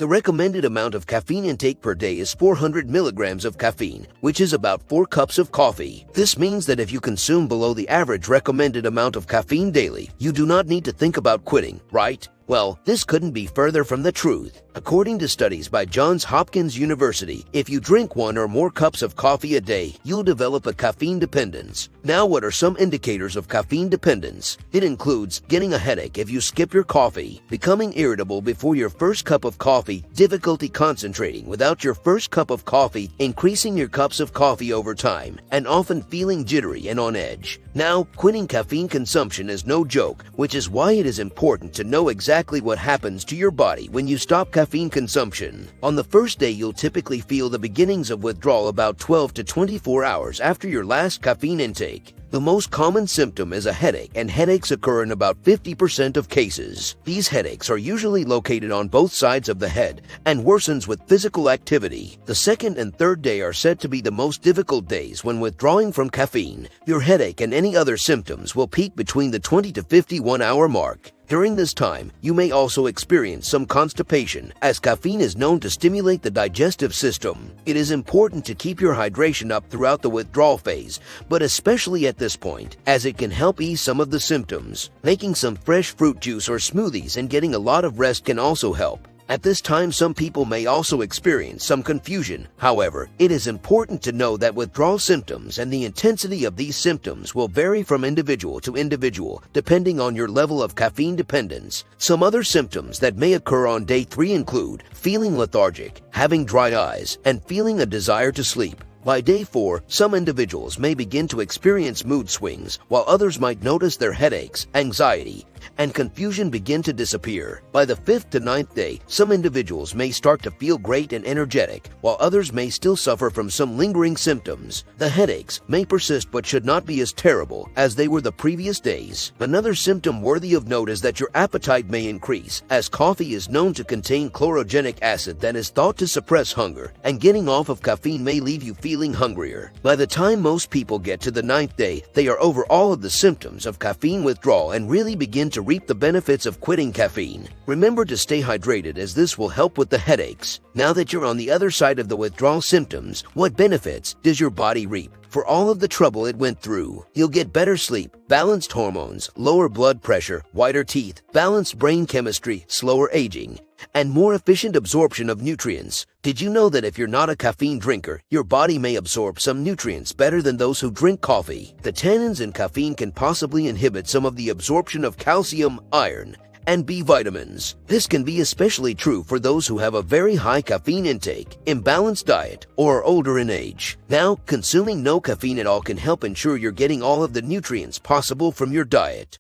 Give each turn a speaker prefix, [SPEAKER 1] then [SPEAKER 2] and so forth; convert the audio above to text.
[SPEAKER 1] The recommended amount of caffeine intake per day is 400 milligrams of caffeine, which is about 4 cups of coffee. This means that if you consume below the average recommended amount of caffeine daily, you do not need to think about quitting, right? Well, this couldn't be further from the truth. According to studies by Johns Hopkins University, if you drink 1 or more cups of coffee a day, you'll develop a caffeine dependence. Now, what are some indicators of caffeine dependence? It includes getting a headache if you skip your coffee, becoming irritable before your first cup of coffee, difficulty concentrating without your first cup of coffee, increasing your cups of coffee over time, and often feeling jittery and on edge. Now, quitting caffeine consumption is no joke, which is why it is important to know exactly what happens to your body when you stop caffeine consumption. On the first day, you'll typically feel the beginnings of withdrawal about 12 to 24 hours after your last caffeine intake. The most common symptom is a headache, and headaches occur in about 50% of cases. These headaches are usually located on both sides of the head and worsens with physical activity. The second and third day are said to be the most difficult days when withdrawing from caffeine. Your headache and any other symptoms will peak between the 20 to 51 hour mark. During this time, you may also experience some constipation, as caffeine is known to stimulate the digestive system. It is important to keep your hydration up throughout the withdrawal phase, but especially at this point, as it can help ease some of the symptoms. Making some fresh fruit juice or smoothies and getting a lot of rest can also help. At this time, some people may also experience some confusion. However, it is important to know that withdrawal symptoms and the intensity of these symptoms will vary from individual to individual, depending on your level of caffeine dependence. Some other symptoms that may occur on day 3 include feeling lethargic, having dry eyes, and feeling a desire to sleep. By day 4, some individuals may begin to experience mood swings, while others might notice their headaches, anxiety, and confusion begin to disappear. By the 5th to 9th day, some individuals may start to feel great and energetic, while others may still suffer from some lingering symptoms. The headaches may persist but should not be as terrible as they were the previous days. Another symptom worthy of note is that your appetite may increase, as coffee is known to contain chlorogenic acid that is thought to suppress hunger, and getting off of caffeine may leave you feeling hungrier. By the time most people get to the 9th day, they are over all of the symptoms of caffeine withdrawal and really begin to reap the benefits of quitting caffeine. Remember to stay hydrated, as this will help with the headaches. Now that you're on the other side of the withdrawal symptoms, what benefits does your body reap? For all of the trouble it went through, you'll get better sleep, balanced hormones, lower blood pressure, whiter teeth, balanced brain chemistry, slower aging, and more efficient absorption of nutrients. Did you know that if you're not a caffeine drinker, your body may absorb some nutrients better than those who drink coffee? The tannins in caffeine can possibly inhibit some of the absorption of calcium, iron, and B vitamins. This can be especially true for those who have a very high caffeine intake, imbalanced diet, or are older in age. Now, consuming no caffeine at all can help ensure you're getting all of the nutrients possible from your diet.